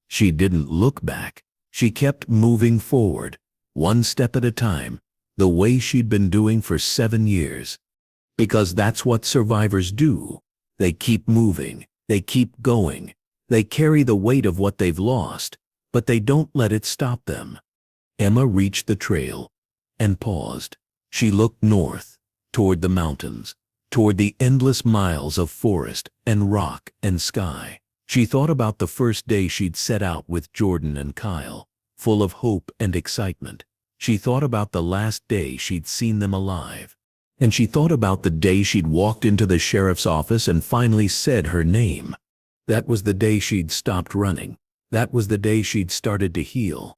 She didn't look back. She kept moving forward, one step at a time, the way she'd been doing for 7 years. Because that's what survivors do. They keep moving, they keep going. They carry the weight of what they've lost, but they don't let it stop them. Emma reached the trail and paused. She looked north, toward the mountains, toward the endless miles of forest and rock and sky. She thought about the first day she'd set out with Jordan and Kyle, full of hope and excitement. She thought about the last day she'd seen them alive. And she thought about the day she'd walked into the sheriff's office and finally said her name. That was the day she'd stopped running. That was the day she'd started to heal.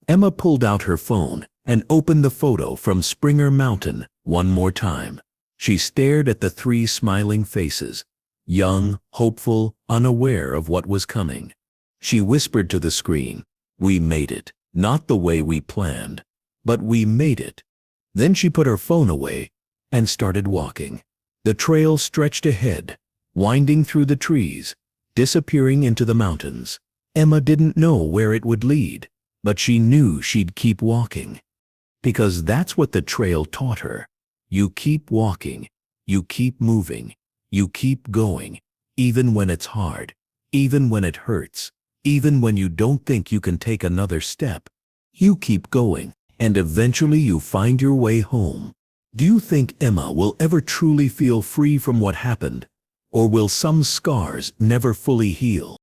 Emma pulled out her phone and opened the photo from Springer Mountain one more time. She stared at the 3 smiling faces, young, hopeful, unaware of what was coming. She whispered to the screen, "We made it. Not the way we planned, but we made it." Then she put her phone away and started walking. The trail stretched ahead, winding through the trees, disappearing into the mountains. Emma didn't know where it would lead, but she knew she'd keep walking. Because that's what the trail taught her. You keep walking, you keep moving, you keep going, even when it's hard, even when it hurts, even when you don't think you can take another step. You keep going, and eventually you find your way home. Do you think Emma will ever truly feel free from what happened? Or will some scars never fully heal?